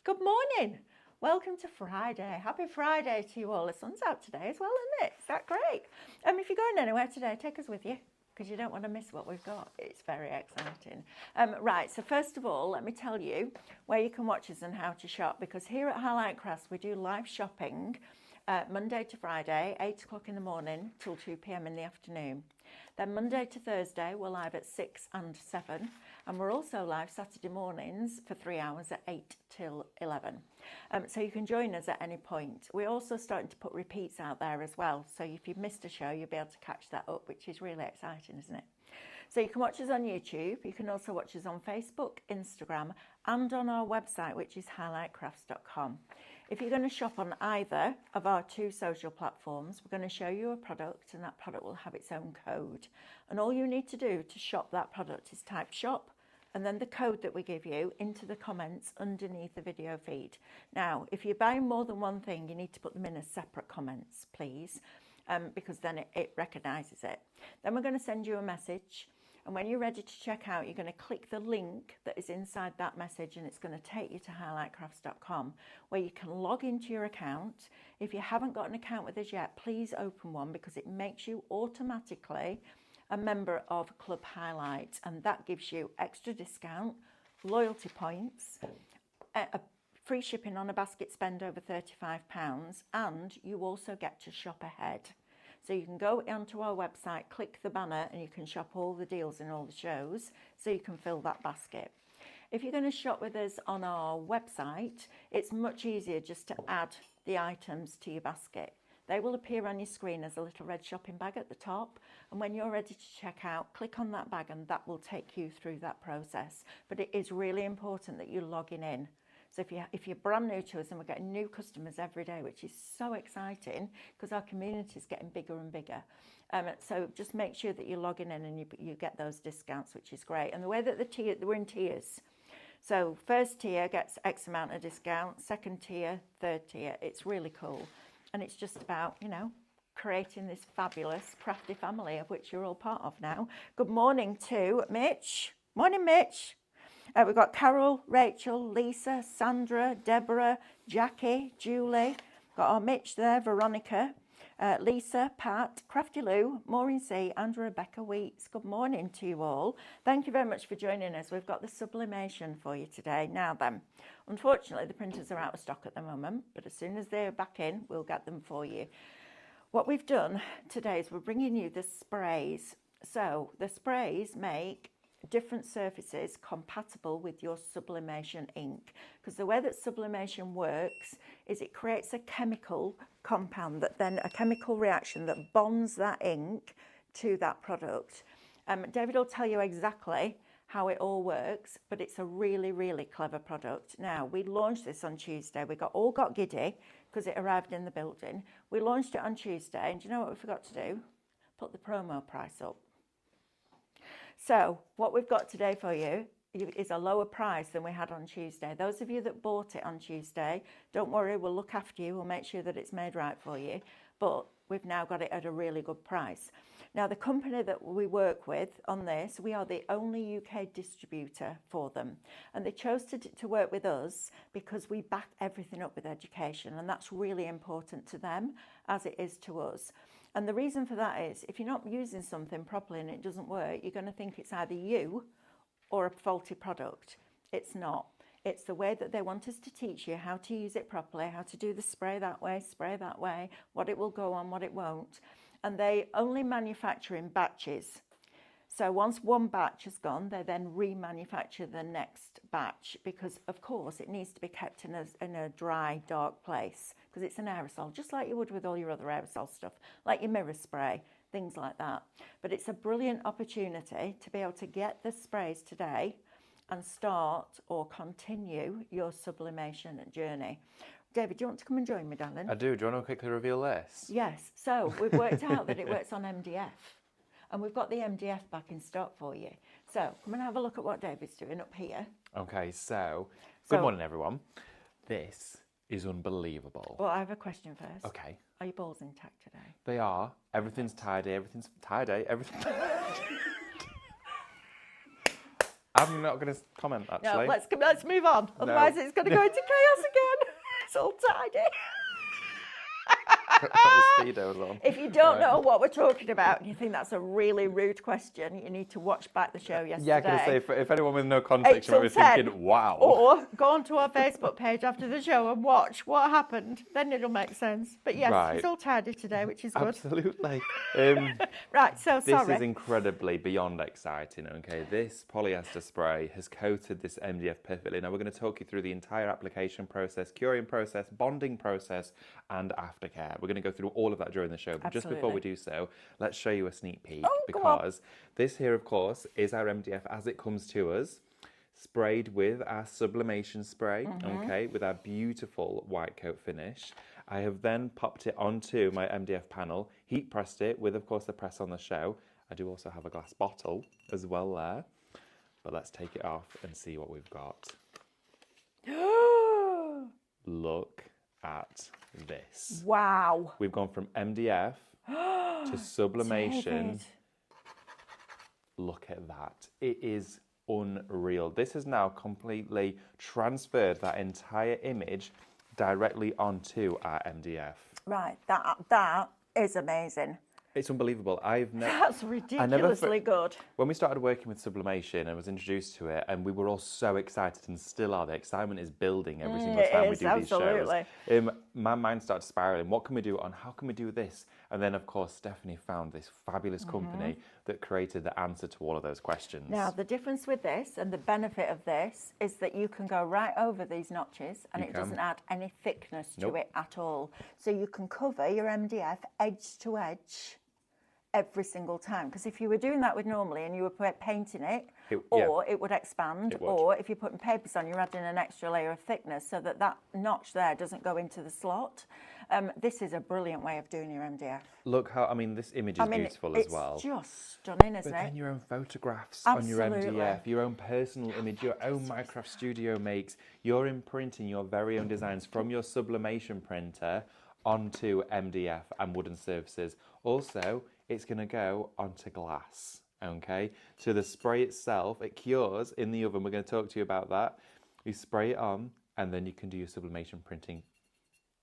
Good morning. Welcome to Friday. Happy Friday to you all. The sun's out today as well, isn't it? Is that great? If you're going anywhere today, take us with you because you don't want to miss what we've got. It's very exciting. Right, so first of all, let me tell you where you can watch us and how to shop, because here at Highlight Crafts we do live shopping Monday to Friday, 8 o'clock in the morning till 2 p.m. in the afternoon. Then Monday to Thursday, we're live at 6 and 7. And we're also live Saturday mornings for 3 hours at 8 till 11. So you can join us at any point. We're also starting to put repeats out there as well. So if you've missed a show, you'll be able to catch that up, which is really exciting, isn't it? So you can watch us on YouTube. You can also watch us on Facebook, Instagram, and on our website, which is highlightcrafts.com. If you're going to shop on either of our two social platforms, we're going to show you a product, and that product will have its own code. And all you need to do to shop that product is type shop and then the code that we give you into the comments underneath the video feed. Now, if you're buying more than one thing, you need to put them in as separate comments, please, because then it recognises it. Then we're going to send you a message. And when you're ready to check out, you're going to click the link that is inside that message, and it's going to take you to highlightcrafts.com, where you can log into your account. If you haven't got an account with us yet, please open one, because it makes you automatically a member of Club Highlight, and that gives you extra discount, loyalty points, free shipping on a basket spend over £35, and you also get to shop ahead. So you can go onto our website, click the banner, and you can shop all the deals in all the shows, so you can fill that basket. If you're going to shop with us on our website, it's much easier just to add the items to your basket. They will appear on your screen as a little red shopping bag at the top, and when you're ready to check out, click on that bag and that will take you through that process. But it is really important that you're logging in. So if you're brand new to us, and we're getting new customers every day, which is so exciting because our community is getting bigger and bigger. So just make sure that you're logging in and you get those discounts, which is great. And the way that we're in tiers. So first tier gets X amount of discount, second tier, third tier. It's really cool. And it's just about, creating this fabulous crafty family of which you're all part of now. Good morning to Mitch. Morning, Mitch. We've got Carol, Rachel, Lisa, Sandra, Deborah, Jackie, Julie. Got our Mitch there, Veronica, Lisa, Pat, Crafty Lou, Maureen C, and Rebecca Weeks. Good morning to you all. Thank you very much for joining us. We've got the sublimation for you today. Now then, unfortunately the printers are out of stock at the moment, but as soon as they're back in, we'll get them for you. What we've done today is we're bringing you the sprays. So the sprays make different surfaces compatible with your sublimation ink, because the way that sublimation works is it creates a chemical compound, that then a chemical reaction that bonds that ink to that product. David will tell you exactly how it all works, but it's a really, really clever product. Now, we launched this on Tuesday. We all got giddy because it arrived in the building. We launched it on Tuesday, and do you know what we forgot to do? Put the promo price up. So what we've got today for you is a lower price than we had on Tuesday. Those of you that bought it on Tuesday, don't worry, we'll look after you. We'll make sure that it's made right for you. But we've now got it at a really good price. Now, the company that we work with on this, we are the only UK distributor for them. And they chose to work with us because we back everything up with education. And that's really important to them as it is to us. And the reason for that is, if you're not using something properly and it doesn't work, you're going to think it's either you or a faulty product. It's not. It's the way that they want us to teach you how to use it properly, how to do the spray that way, what it will go on, what it won't. And they only manufacture in batches. So once one batch has gone, they then remanufacture the next batch, because of course it needs to be kept in a dry, dark place, because it's an aerosol, just like you would with all your other aerosol stuff, like your mirror spray, things like that. But it's a brilliant opportunity to be able to get the sprays today and start or continue your sublimation journey. David, do you want to come and join me, darling? I do. Do you want to quickly reveal this? Yes. So we've worked out that it works on MDF. And we've got the MDF back in stock for you. So come and have a look at what David's doing up here. Okay, so good morning, everyone. This is unbelievable. Well, I have a question first. Okay. Are your balls intact today? They are. Everything's tidy. Everything. I'm not going to comment, No, actually. let's move on. Otherwise, it's going to go into chaos again. It's all tidy. Got the speedos on. If you don't know what we're talking about and you think that's a really rude question, you need to watch back the show yesterday. Yeah, I'm going to say, if anyone with no context, you might be 8 till 10. thinking, wow. Or go onto our Facebook page after the show and watch what happened. Then it'll make sense. But yes, Right. it's all tidy today, which is good. Absolutely. Right, so This sorry. is incredibly beyond exciting, okay? This polyester spray has coated this MDF perfectly. Now we're going to talk you through the entire application process, curing process, bonding process, and aftercare. We're going to go through all of that during the show. But just before we do so, let's show you a sneak peek because this here, of course, is our MDF as it comes to us, sprayed with our sublimation spray, okay, with our beautiful white coat finish. I have then popped it onto my MDF panel, heat pressed it with, of course, the press on the show. I do also have a glass bottle as well there. But let's take it off and see what we've got. Look at this. Wow. We've gone from MDF to sublimation. David. Look at that. It is unreal. This has now completely transferred that entire image directly onto our MDF. Right, that is amazing. It's unbelievable. That's ridiculously good. When we started working with sublimation, I was introduced to it, and we were all so excited, and still are. The excitement is building every single time we do these shows. My mind started spiraling. What can we do on? How can we do this? And then, of course, Stephanie found this fabulous company that created the answer to all of those questions. Now, the difference with this and the benefit of this is that you can go right over these notches and it doesn't add any thickness to it at all. So you can cover your MDF edge to edge every single time. Because if you were doing that with normally and you were painting it, it would expand. Or if you're putting papers on, you're adding an extra layer of thickness so that that notch there doesn't go into the slot. This is a brilliant way of doing your MDF. Look how, this image is beautiful as well. It's just stunning, isn't it? But then your own photographs Absolutely. on your MDF, your own personal image, your own Minecraft Studio makes, you're imprinting your very own designs from your sublimation printer onto MDF and wooden surfaces. Also, it's going to go onto glass, okay? So the spray itself, it cures in the oven. We're going to talk to you about that. You spray it on, and then you can do your sublimation printing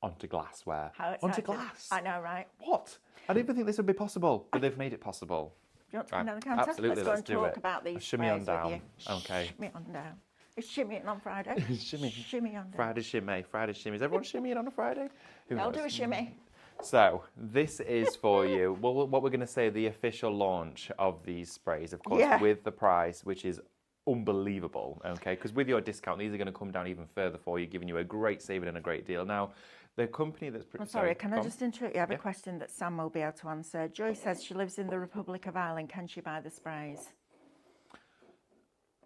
onto glassware. How exciting. Onto glass. I know, right? What? I didn't even think this would be possible, but they've made it possible. Do you want to come down the counter? Absolutely, let's go and talk it. about these Shimmy on sprays down. with you. Okay. Shimmy on down. It's shimmying on Friday. Shimmy on down. Friday shimmy. Friday shimmy. Is everyone shimmying on a Friday? I'll do a shimmy. So, this is for you. What we're going to say, the official launch of these sprays, of course, with the price, which is unbelievable, okay? Because with your discount, these are going to come down even further for you, giving you a great saving and a great deal. Now, the company that's... I'm sorry, can I just interrupt you? I have a question that Sam will be able to answer. Joy says she lives in the Republic of Ireland. Can she buy the sprays?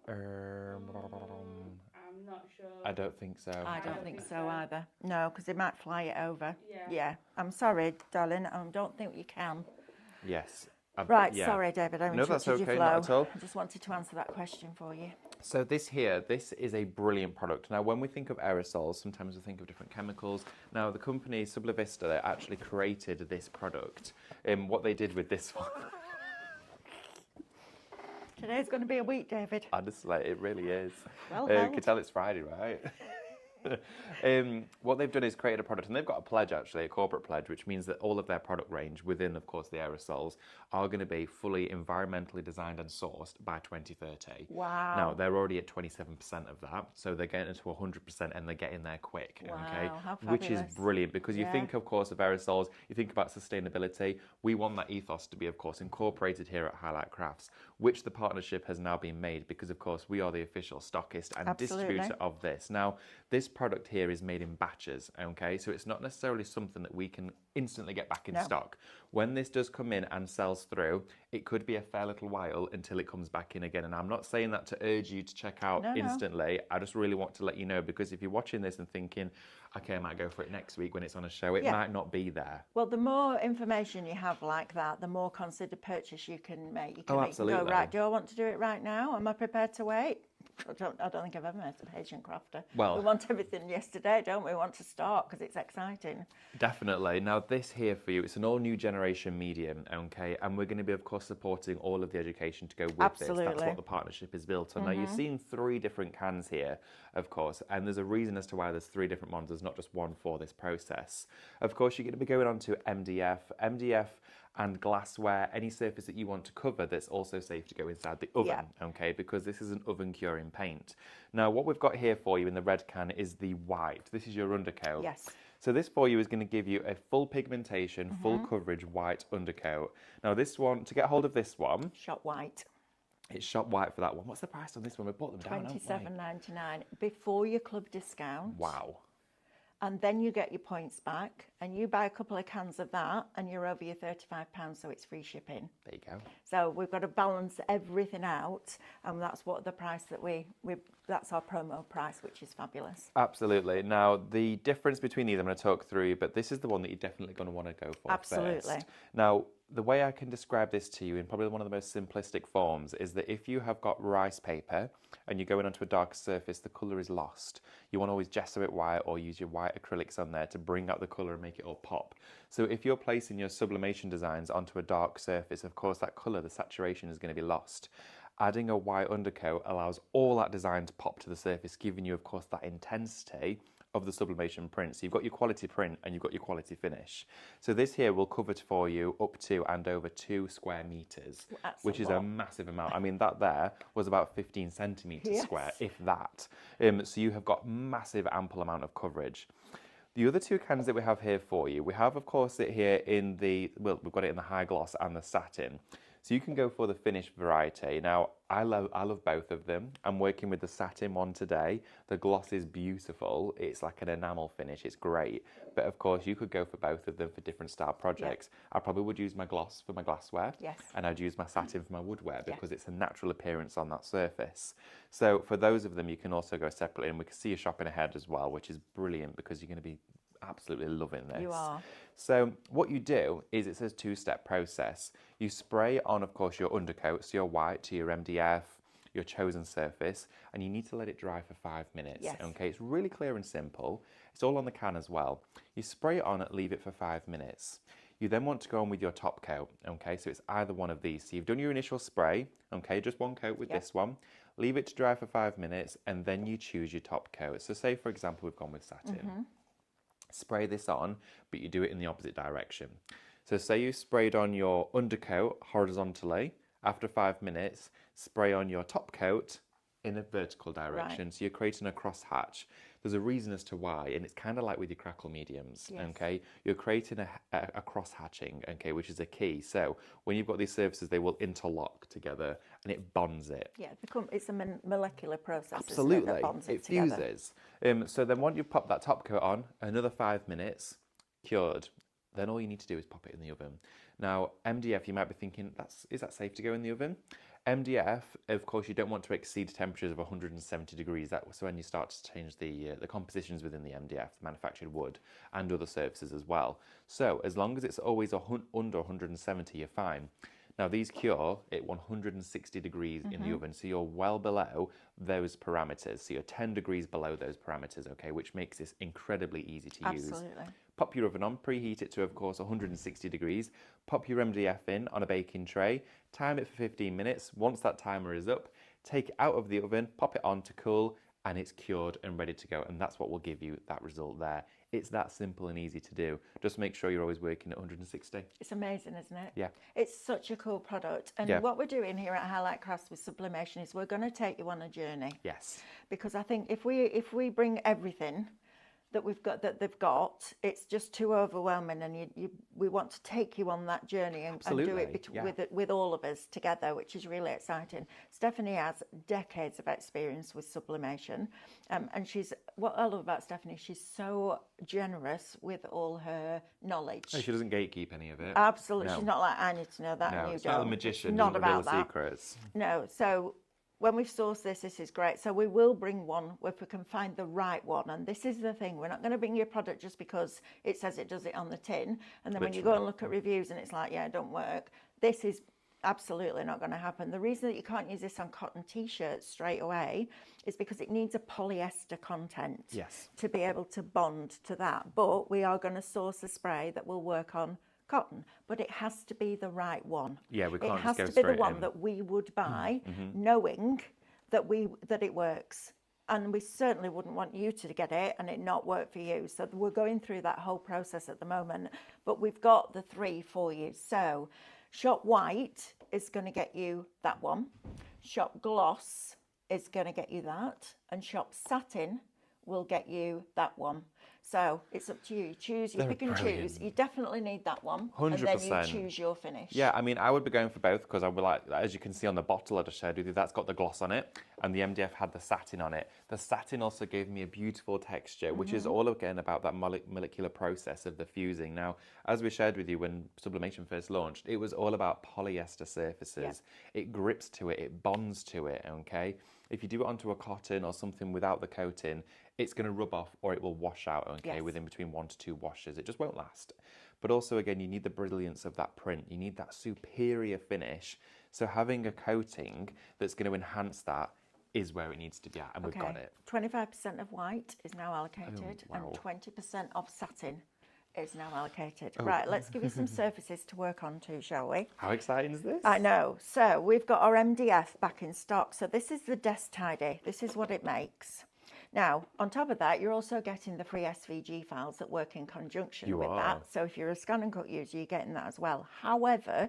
I'm not sure. I don't think so. I don't think so either. No, because they might fly it over. Yeah. I'm sorry, darling. I don't think you can. Yes. Right, sorry, David. I No, that's interrupted okay, your flow. not at all. I just wanted to answer that question for you. So this is a brilliant product. Now, when we think of aerosols, sometimes we think of different chemicals. Now, the company Sublavista, they actually created this product. What they did with this one... Today's going to be a week, David. Honestly, it really is. Well you can tell it's Friday, right? What they've done is created a product, and they've got a pledge, actually, a corporate pledge, which means that all of their product range within, of course, the aerosols are going to be fully environmentally designed and sourced by 2030. Wow. Now, they're already at 27% of that, so they're getting to 100% and they're getting there quick, wow, okay? how Which is fabulous. brilliant, because you think, of course, of aerosols, you think about sustainability. We want that ethos to be, of course, incorporated here at Highlight Crafts, which the partnership has now been made, because, of course, we are the official stockist and distributor of this. Now, this product here is made in batches, okay? So it's not necessarily something that we can instantly get back in stock. When this does come in and sells through, it could be a fair little while until it comes back in again. And I'm not saying that to urge you to check out instantly. I just really want to let you know, because if you're watching this and thinking, okay, I might go for it next week when it's on a show, it might not be there. Well, the more information you have like that, the more considered purchase you can make. You can absolutely. go, right, do I want to do it right now? Am I prepared to wait? I don't think I've ever met a patient crafter. Well- we want everything yesterday, don't we? We want to start because it's exciting. Definitely. Now, this here for you, it's an all new generation medium, okay? And we're going to be, of course, supporting all of the education to go with this. That's Absolutely. what the partnership is built on. Now, you've seen 3 different cans here, of course, and there's a reason as to why there's 3 different ones. There's not just one for this process. Of course, you're going to be going on to MDF and glassware, any surface that you want to cover that's also safe to go inside the oven, okay? Because this is an oven curing paint. Now, what we've got here for you in the red can is the white. This is your undercoat. Yes. So this for you is going to give you a full pigmentation, full coverage white undercoat. Now this one, to get hold of this one, Shot white. it's shot white for that one. What's the price on this one? We bought them down, $27.99 before your club discount. Wow. And then you get your points back, and you buy a couple of cans of that, and you're over your £35, so it's free shipping. There you go. So we've got to balance everything out, and that's what the price that that's our promo price, which is fabulous. Absolutely. Now, the difference between these I'm going to talk through, but this is the one that you're definitely going to want to go for Absolutely. first. Now, the way I can describe this to you in probably one of the most simplistic forms is that if you have got rice paper and you're going onto a darker surface, the colour is lost. You want to always gesso it white or use your white acrylics on there to bring out the colour and make it all pop. So if you're placing your sublimation designs onto a dark surface, of course that colour, the saturation is going to be lost. Adding a white undercoat allows all that design to pop to the surface, giving you, of course, that intensity of the sublimation print. So you've got your quality print and you've got your quality finish. So this here will cover for you up to and over 2 square meters, which is a massive amount. I mean, that there was about 15 centimeters square, if that. So you have got massive, ample amount of coverage. The other 2 cans that we have here for you, we have, of course, it here in the, well, we've got it in the high gloss and the satin. So you can go for the finished variety. Now, I love both of them. I'm working with the satin one today. The gloss is beautiful. It's like an enamel finish. It's great. But of course, you could go for both of them for different style projects. I probably would use my gloss for my glassware. Yes. And I'd use my satin for my woodware because it's a natural appearance on that surface. So for those of them, you can also go separately. And we can see you shopping ahead as well, which is brilliant because you're going to be absolutely loving this. You are. So what you do is it's a 2-step process. You spray on, of course, your undercoat, so your white to your MDF, your chosen surface, and you need to let it dry for 5 minutes. Yes. Okay, it's really clear and simple. It's all on the can as well. You spray it on and leave it for 5 minutes. You then want to go on with your top coat, okay? So it's either one of these. So you've done your initial spray, okay, just one coat with this one. Leave it to dry for 5 minutes, and then you choose your top coat. So say, for example, we've gone with satin. Spray this on, but you do it in the opposite direction. So say you sprayed on your undercoat horizontally. After 5 minutes, spray on your top coat in a vertical direction. Right. So you're creating a crosshatch. There's a reason as to why, and it's kind of like with your crackle mediums, okay? You're creating a cross-hatching, okay, which is a key. So when you've got these surfaces, they will interlock together, and it bonds it. Yeah, it's a molecular process. Absolutely, Isn't it, that bonds it together. fuses. So then once you've popped that top coat on, another 5 minutes, cured. Then all you need to do is pop it in the oven. Now, MDF, you might be thinking, is that safe to go in the oven? MDF, of course, you don't want to exceed temperatures of 170 degrees. That's when you start to change the compositions within the MDF, the manufactured wood, and other surfaces as well. So as long as it's always under 170, you're fine. Now these cure at 160 degrees in the oven, so you're well below those parameters. So you're 10 degrees below those parameters, okay, which makes this incredibly easy to use. Absolutely. Pop your oven on, preheat it to, of course, 160 degrees. Pop your MDF in on a baking tray, time it for 15 minutes. Once that timer is up, take it out of the oven, pop it on to cool, and it's cured and ready to go. And that's what will give you that result there. It's that simple and easy to do. Just make sure you're always working at 160. It's amazing, isn't it? Yeah. It's such a cool product. And what we're doing here at Highlight Crafts with Sublimation is we're going to take you on a journey. Yes. Because I think if we bring everything that they've got, it's just too overwhelming, and we want to take you on that journey and do it with all of us together, which is really exciting. Stephanie has decades of experience with sublimation, and what I love about Stephanie, she's so generous with all her knowledge. No, she doesn't gatekeep any of it. Absolutely, No. she's not like, I need to know that, and you it's don't. not the magician, Not doesn't about reveal the that. secrets. No, so when we've sourced this is great. So we will bring one if we can find the right one. And this is the thing, we're not going to bring you a product just because it says it does it on the tin. And then when you go and look at reviews and it's like, yeah, it don't work. This is Absolutely not going to happen. The reason that you can't use this on cotton t-shirts straight away is because it needs a polyester content Yes. to be able to bond to that. But we are going to source a spray that will work on cotton, but it has to be the right one. Yeah, we can't It has just go to be the straight one in. that we would buy, knowing that it works. And we certainly wouldn't want you to get it and it not work for you. So we're going through that whole process at the moment, but we've got the 3 for you. So Shop White is going to get you that one. Shop Gloss is going to get you that. And Shop Satin will get you that one. So it's up to you. You choose, you They're pick and brilliant. choose. You definitely need that one. And then you 100%. choose your finish. Yeah, I mean, I would be going for both because I would like, as you can see on the bottle I just shared with you, that's got the gloss on it and the MDF had the satin on it. The satin also gave me a beautiful texture, which is all again about that molecular process of the fusing. Now, as we shared with you when Sublimation first launched, it was all about polyester surfaces. It grips to it, it bonds to it, okay? If you do it onto a cotton or something without the coating, it's going to rub off or it will wash out, okay, within between 1 to 2 washes. It just won't last. But also, again, you need the brilliance of that print. You need that superior finish. So having a coating that's going to enhance that is where it needs to be at, and we've got it. 25% of white is now allocated, wow. and 20% of satin is now allocated. Right, let's give you some surfaces to work on too, shall we? How exciting is this? I know. So we've got our MDF back in stock. So this is the desk tidy. This is what it makes. Now, on top of that, you're also getting the free SVG files that work in conjunction with that. So if you're a scan and cut user, you're getting that as well. However,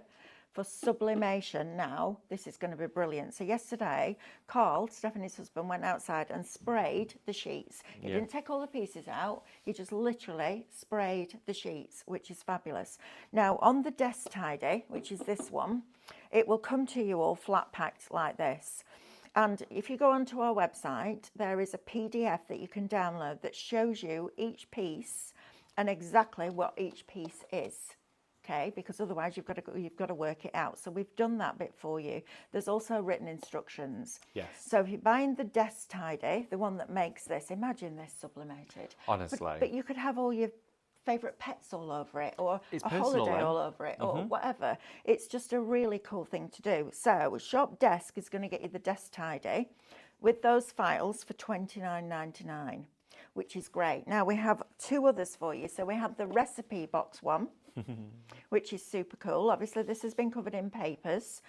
for sublimation now, this is going to be brilliant. So yesterday, Carl, Stephanie's husband, went outside and sprayed the sheets. He didn't take all the pieces out. He just literally sprayed the sheets, which is fabulous. Now, on the desk tidy, which is this one, it will come to you all flat packed like this. And if you go onto our website, there is a PDF that you can download that shows you each piece and exactly what each piece is. Okay, because otherwise you've got to work it out. So we've done that bit for you. There's also written instructions. Yes. So if you're buying the desk tidy, the one that makes this, imagine this sublimated. Honestly. But you could have all your favourite pets all over it, or It's a personal, holiday though. all over it, or whatever. It's just a really cool thing to do. So Shop Desk is going to get you the desk tidy with those files for $29.99, which is great. Now we have 2 others for you. So we have the recipe box one, which is super cool. Obviously, this has been covered in papers.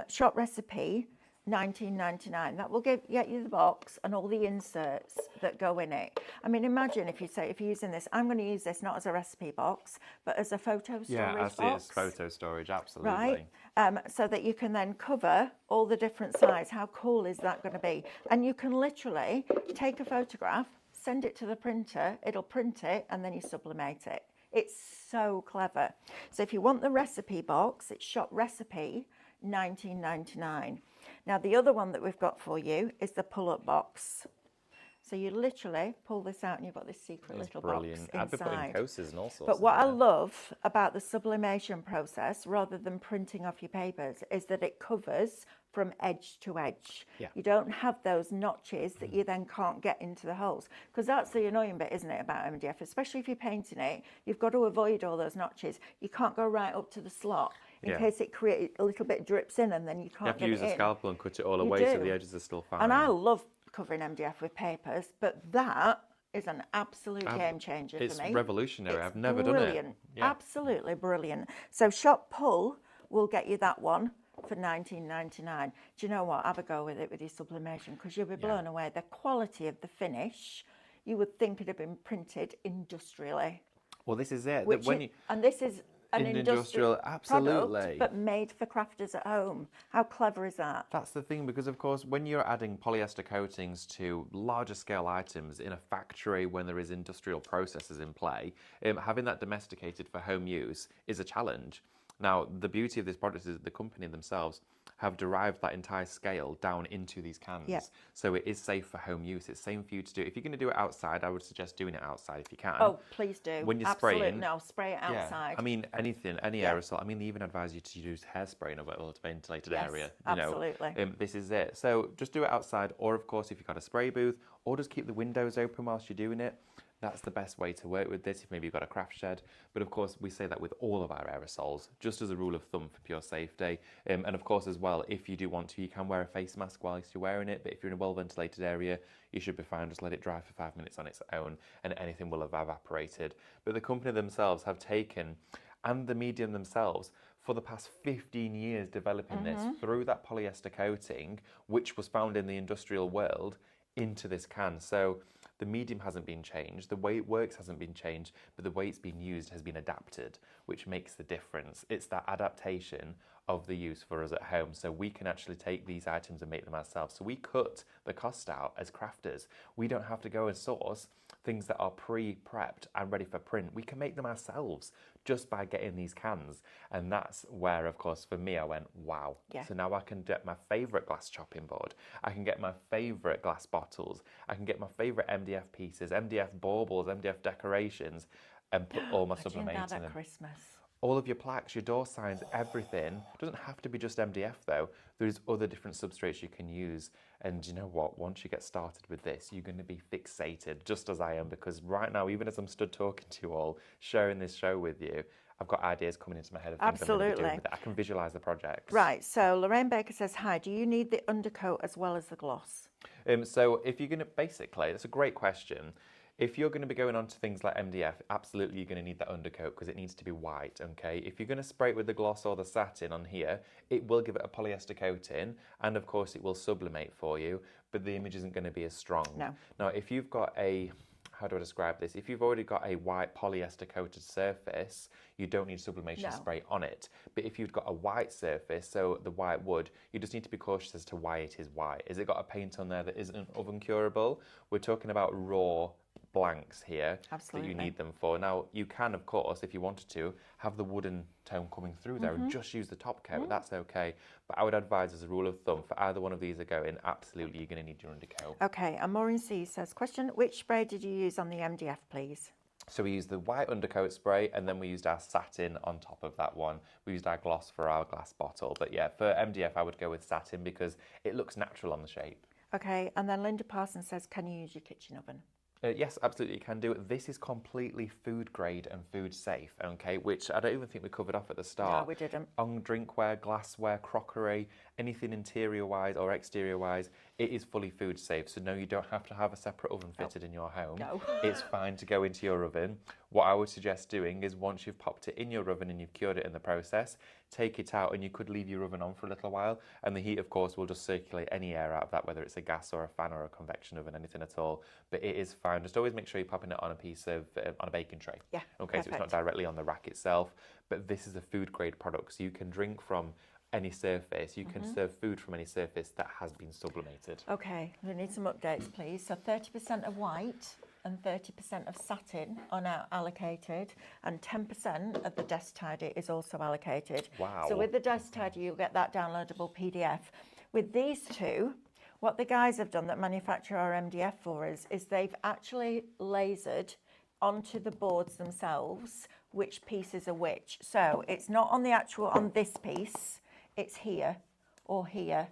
Shop Recipe, $19.99. That will get you the box and all the inserts that go in it. I mean, imagine if you're using this, I'm going to use this not as a recipe box, but as a photo storage box. Yeah, as photo storage, absolutely. Right, so that you can then cover all the different sizes. How cool is that going to be? And you can literally take a photograph, send it to the printer, it'll print it, and then you sublimate it. It's so clever. So if you want the recipe box, it's Shop Recipe, $19.99. Now the other one that we've got for you is the pull-up box. So you literally pull this out and you've got this secret little Brilliant. box inside. I'd be putting coasters and all sorts. But what I love about the sublimation process, rather than printing off your papers, is that it covers from edge to edge. Yeah. You don't have those notches that you then can't get into the holes. Because that's the annoying bit, isn't it, about MDF? Especially if you're painting it, you've got to avoid all those notches. You can't go right up to the slot in case it creates a little bit drips in and then you can't get it in. You have to use a scalpel and cut it all away so the edges are still fine. And I love covering MDF with papers, but that is an absolute game changer for me. It's revolutionary. I've never brilliant. done it. Yeah. Absolutely brilliant. So Shop Pull will get you that one for $19.99. Do you know what? Have a go with it with your sublimation, because you'll be blown away. The quality of the finish, you would think it had been printed industrially. Well, this is it. And this is an industrial absolutely product, but made for crafters at home. How clever is that? That's the thing, because of course when you're adding polyester coatings to larger scale items in a factory when there is industrial processes in play, having that domesticated for home use is a challenge. Now, the beauty of this product is that the company themselves have derived that entire scale down into these cans. Yep. So it is safe for home use. It's safe for you to do. If you're going to do it outside, I would suggest doing it outside if you can. Oh, please do. When you're Absolutely. spraying. No, spray it outside. Yeah. I mean, anything, any aerosol. I mean, they even advise you to use hairspray in a well-ventilated area. Absolutely. This is it. So just do it outside, or of course, if you've got a spray booth, or just keep the windows open whilst you're doing it. That's the best way to work with this if maybe you've got a craft shed. But of course, we say that with all of our aerosols, just as a rule of thumb for pure safety. And of course, as well, if you do want to, you can wear a face mask whilst you're wearing it. But if you're in a well-ventilated area, you should be fine. Just let it dry for 5 minutes on its own and anything will have evaporated. But the company themselves have taken, and the medium themselves, for the past 15 years developing this through that polyester coating, which was found in the industrial world, into this can. So the medium hasn't been changed, the way it works hasn't been changed, but the way it's been used has been adapted, which makes the difference. It's that adaptation of the use for us at home. So we can actually take these items and make them ourselves. So we cut the cost out as crafters. We don't have to go and source things that are pre-prepped and ready for print. We can make them ourselves just by getting these cans. And that's where, of course, for me, I went, wow. Yeah. So now I can get my favourite glass chopping board. I can get my favourite glass bottles. I can get my favourite MDF pieces, MDF baubles, MDF decorations, and put all my sublimate in them. Christmas. All of your plaques, your door signs, everything. It doesn't have to be just MDF though. There's other different substrates you can use. And you know what? Once you get started with this, you're going to be fixated, just as I am, because right now, even as I'm stood talking to you all, sharing this show with you, I've got ideas coming into my head of things I'm going to be doing with it. I can visualise the projects. Right, so Lorraine Baker says, hi, do you need the undercoat as well as the gloss? So if you're going to, basically, that's a great question. If you're going to be going on to things like MDF, absolutely you're going to need that undercoat because it needs to be white, okay? If you're going to spray it with the gloss or the satin on here, it will give it a polyester coating and of course it will sublimate for you, but the image isn't going to be as strong. No. Now, if you've got a, how do I describe this? If you've already got a white polyester coated surface, you don't need sublimation spray on it. But if you've got a white surface, so the white wood, you just need to be cautious as to why it is white. Has it got a paint on there that isn't oven curable? We're talking about raw blanks here that you need them for. Now, you can, of course, if you wanted to, have the wooden tone coming through there and just use the top coat. That's okay. But I would advise, as a rule of thumb, for either one of these are going, absolutely, you're going to need your undercoat. Okay, and Maureen C says, question, which spray did you use on the MDF, please? So we used the white undercoat spray and then we used our satin on top of that one. We used our gloss for our glass bottle. But yeah, for MDF, I would go with satin because it looks natural on the shape. Okay, and then Linda Parsons says, can you use your kitchen oven? Yes, absolutely, you can do it. This is completely food grade and food safe, okay, which I don't even think we covered off at the start. No, we didn't. On drinkware, glassware, crockery, anything interior-wise or exterior-wise, it is fully food safe. So no, you don't have to have a separate oven fitted in your home. No. It's fine to go into your oven. What I would suggest doing is once you've popped it in your oven and you've cured it in the process, take it out and you could leave your oven on for a little while. And the heat, of course, will just circulate any air out of that, whether it's a gas or a fan or a convection oven, anything at all. But it is fine. Just always make sure you're popping it on a piece of, on a baking tray. Yeah, okay, so it's not directly on the rack itself. But this is a food grade product, so you can drink from any surface, you can serve food from any surface that has been sublimated. Okay, we need some updates, please. So 30% of white and 30% of satin are now allocated, and 10% of the desk tidy is also allocated. Wow. So with the desk tidy, you'll get that downloadable PDF. With these two, what the guys have done that manufacture our MDF for us is they've actually lasered onto the boards themselves which pieces are which. So it's not on the actual, on this piece, it's here or here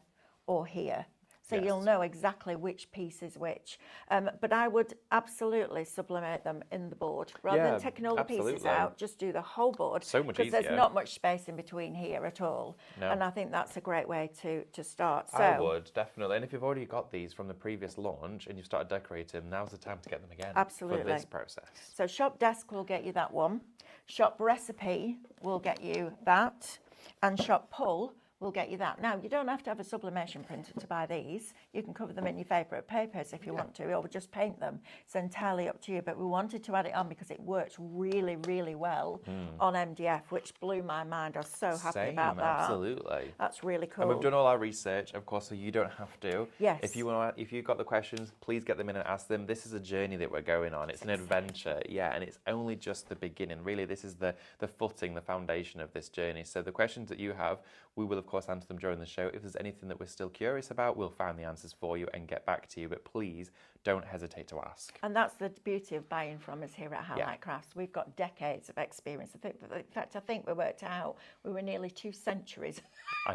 or here. So you'll know exactly which piece is which. But I would absolutely sublimate them in the board. Rather than taking all the pieces out, just do the whole board. So much easier. Because there's not much space in between here at all. No. And I think that's a great way to start. So, I would, definitely. And if you've already got these from the previous launch and you've started decorating, now's the time to get them again. Absolutely. For this process. So Shop Desk will get you that one. Shop Recipe will get you that. And Shop Pull will get you that. Now, you don't have to have a sublimation printer to buy these. You can cover them in your favourite papers if you want to, or just paint them. It's entirely up to you. But we wanted to add it on because it works really, really well on MDF, which blew my mind. I was so happy about that. Absolutely. That's really cool. And we've done all our research, of course, so you don't have to. Yes. If you've got the questions, please get them in and ask them. This is a journey that we're going on. It's an adventure, yeah, and it's only just the beginning. Really, this is the footing, the foundation of this journey. So the questions that you have, we will, of course, course, answer them during the show. If there's anything that we're still curious about, we'll find the answers for you and get back to you. But please don't hesitate to ask. And that's the beauty of buying from us here at Highlight Crafts. We've got decades of experience. In fact, I think we worked out we were nearly 2 centuries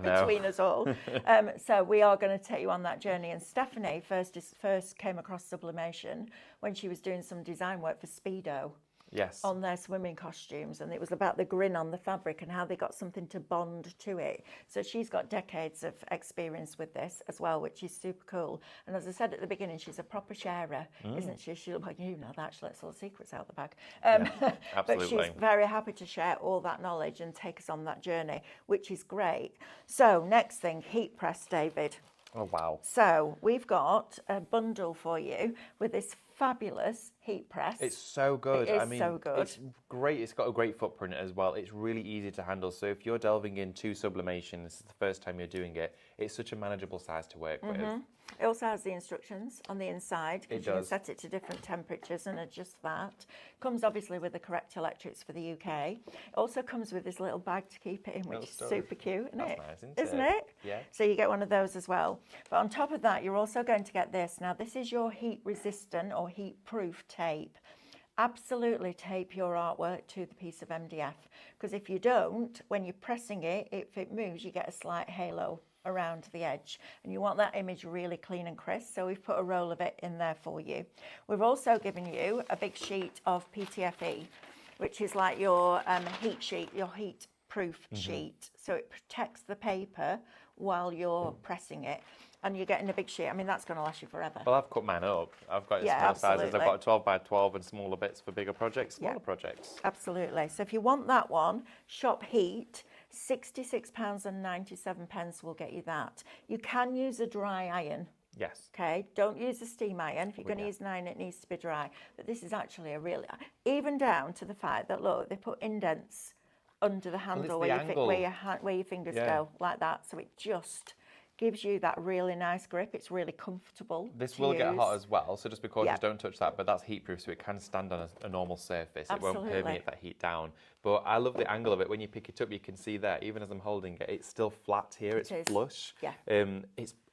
between us all. So we are going to take you on that journey. And Stephanie first came across sublimation when she was doing some design work for Speedo. Yes. On their swimming costumes, and it was about the grin on the fabric and how they got something to bond to it. So she's got decades of experience with this as well, which is super cool. And as I said at the beginning, she's a proper sharer, isn't she? She'll like, you know that, she lets all the secrets out the bag. Absolutely. But she's very happy to share all that knowledge and take us on that journey, which is great. So next thing, heat press, David. Oh, wow. So we've got a bundle for you with this fabulous heat press. It's so good. It is so good. It's great. It's got a great footprint as well. It's really easy to handle. So if you're delving into sublimation, this is the first time you're doing it, it's such a manageable size to work with. It also has the instructions on the inside because you can does. set it to different temperatures and adjust that. Comes obviously with the correct electrics for the UK. It also comes with this little bag to keep it in, which is super cute, isn't That's it? nice, isn't it? Yeah. So you get one of those as well. But on top of that, you're also going to get this. Now, this is your heat resistant or heat proof tape. Absolutely tape your artwork to the piece of MDF, because if you don't, when you're pressing it, if it moves, you get a slight halo around the edge, and you want that image really clean and crisp, so we've put a roll of it in there for you. We've also given you a big sheet of PTFE, which is like your heat sheet, your heat proof sheet, so it protects the paper while you're pressing it. And you're getting a big sheet. I mean, that's going to last you forever. Well, I've cut mine up. I've got it in small sizes. I've got a 12 by 12 and smaller bits for bigger projects, smaller projects. Absolutely. So if you want that one, Shop Heat, £66.97 will get you that. You can use a dry iron. Yes. Okay, don't use a steam iron. If you're going to use an iron, it needs to be dry. But this is actually a really, even down to the fact that, look, they put indents under the handle where your fingers go, like that. So it just gives you that really nice grip. It's really comfortable. This will get hot as well, so just be cautious, don't touch that, but that's heat proof, so it can stand on a normal surface. Absolutely. It won't permeate that heat down. But I love the angle of it. When you pick it up, you can see there, even as I'm holding it, it's still flat here, it's flush. Yeah.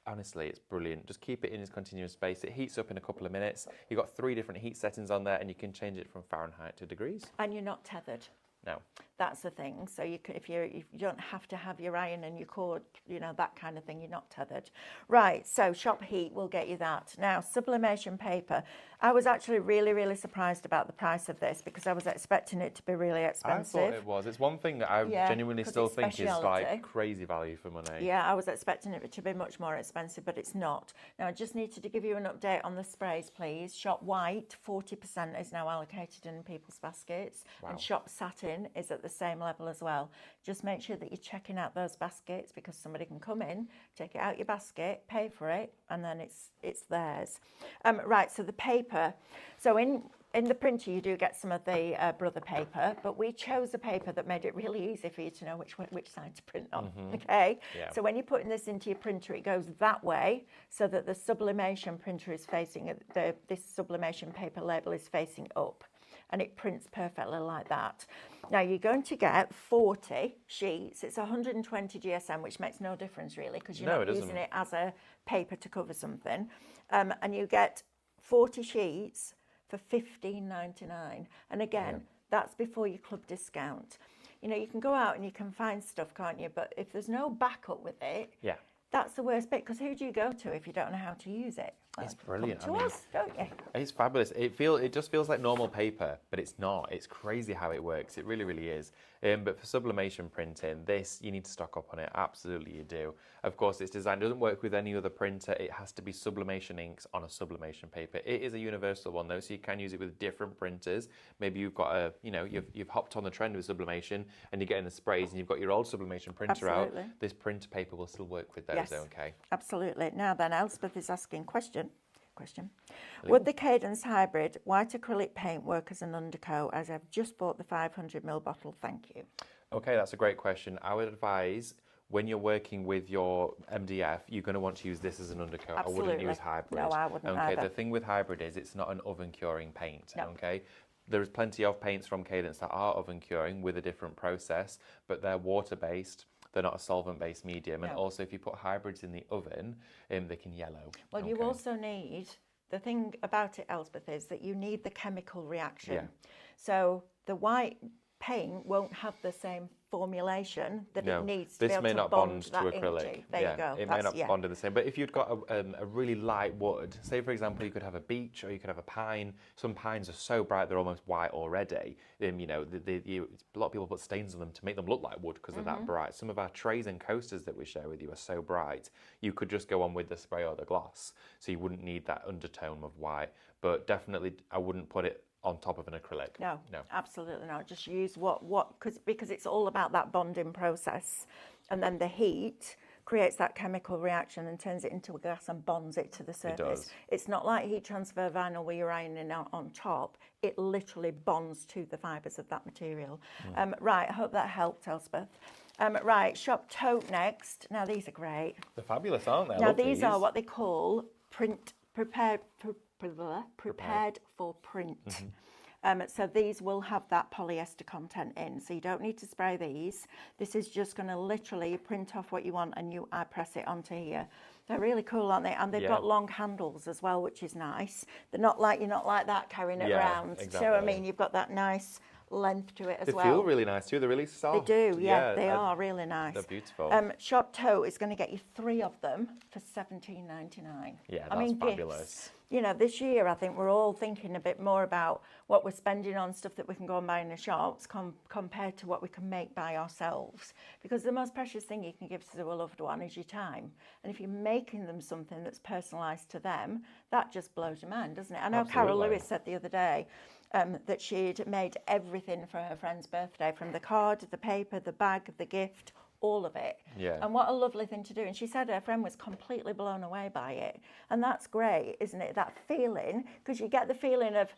Honestly, it's brilliant. Just keep it in its continuous space. It heats up in a couple of minutes. You've got 3 different heat settings on there, and you can change it from Fahrenheit to degrees. And you're not tethered. No. That's the thing. So you can, if you don't have to have your iron and your cord, you know, that kind of thing, you're not tethered. Right, so Shop Heat will get you that. Now, sublimation paper. I was actually really, really surprised about the price of this because I was expecting it to be really expensive. I thought it was. It's one thing that I genuinely still think is like crazy value for money. Yeah, I was expecting it to be much more expensive, but it's not. Now, I just needed to give you an update on the sprays, please. Shop White, 40% is now allocated in people's baskets. Wow. And Shop Satin is at the same level as well. Just make sure that you're checking out those baskets because somebody can come in, take it out your basket, pay for it, and then it's theirs. Right, so the paper. So in the printer you do get some of the Brother paper, but we chose a paper that made it really easy for you to know which side to print on. Okay? Yeah. So when you're putting this into your printer, it goes that way so that the sublimation printer is facing, this sublimation paper label is facing up. And it prints perfectly like that. Now you're going to get 40 sheets. It's 120 GSM, which makes no difference really because you're not using it as a paper to cover something. And you get 40 sheets for $15.99. And again, that's before your club discount. You know, you can go out and you can find stuff, can't you? But if there's no backup with it, that's the worst bit because who do you go to if you don't know how to use it? It's brilliant. Come to us, don't you? It's fabulous. It just feels like normal paper, but it's not. It's crazy how it works. It really, really is. But for sublimation printing, this, you need to stock up on it. Absolutely you do. Of course, it's designed, doesn't work with any other printer. It has to be sublimation inks on a sublimation paper. It is a universal one though, so you can use it with different printers. Maybe you've got you've hopped on the trend with sublimation and you're getting the sprays and you've got your old sublimation printer out. This printer paper will still work with those, okay? Absolutely. Now then, Elspeth is asking question. Would the Cadence Hybrid white acrylic paint work as an undercoat, as I've just bought the 500ml bottle? Thank you. Okay, that's a great question. I would advise when you're working with your MDF, you're going to want to use this as an undercoat. Absolutely. I wouldn't use hybrid. No, I wouldn't Okay, either. the thing with hybrid is it's not an oven curing paint. No. Okay. There's plenty of paints from Cadence that are oven curing with a different process, but they're water based. They're not a solvent-based medium. And No. also, if you put hybrids in the oven, they can yellow. Well, you also need, the thing about it, Elspeth, is that you need the chemical reaction. Yeah. So the white paint won't have the same formulation that it needs to be able may to not bond bond that to acrylic. into. There you go. It may not bond in the same. But if you'd got a really light wood, say for example, you could have a beech or you could have a pine. Some pines are so bright they're almost white already. You know, a lot of people put stains on them to make them look like wood because they're that bright. Some of our trays and coasters that we share with you are so bright, you could just go on with the spray or the gloss, so you wouldn't need that undertone of white. But definitely, I wouldn't put it on top of an acrylic. No, absolutely not. Just use because it's all about that bonding process, and then the heat creates that chemical reaction and turns it into a glass and bonds it to the surface. It does. It's not like heat transfer vinyl where you're ironing out on top. It literally bonds to the fibres of that material. Right, I hope that helped, Elspeth. Right, shop tote next. Now these are great. They're fabulous, aren't they? Now these are what they call prepared for print. So these will have that polyester content in, so you don't need to spray these. This is just going to literally print off what you want and I press it onto here. They're really cool, aren't they? And they've got long handles as well, which is nice. They're not like, you're not like that carrying it around. Exactly. So I mean, you've got that nice length to it as well. They feel really nice too. They're really soft. They do, they are really nice. They're beautiful. Shop tote is going to get you 3 of them for $17.99. Yeah, that's fabulous. Gifts. You know, this year I think we're all thinking a bit more about what we're spending on stuff that we can go and buy in the shops compared to what we can make by ourselves. Because the most precious thing you can give to a loved one is your time. And if you're making them something that's personalised to them, that just blows your mind, doesn't it? I know Carol Lewis said the other day that she'd made everything for her friend's birthday, from the card, the paper, the bag, the gift, all of it. Yeah. And what a lovely thing to do. And she said her friend was completely blown away by it. And that's great, isn't it? That feeling, because you get the feeling of,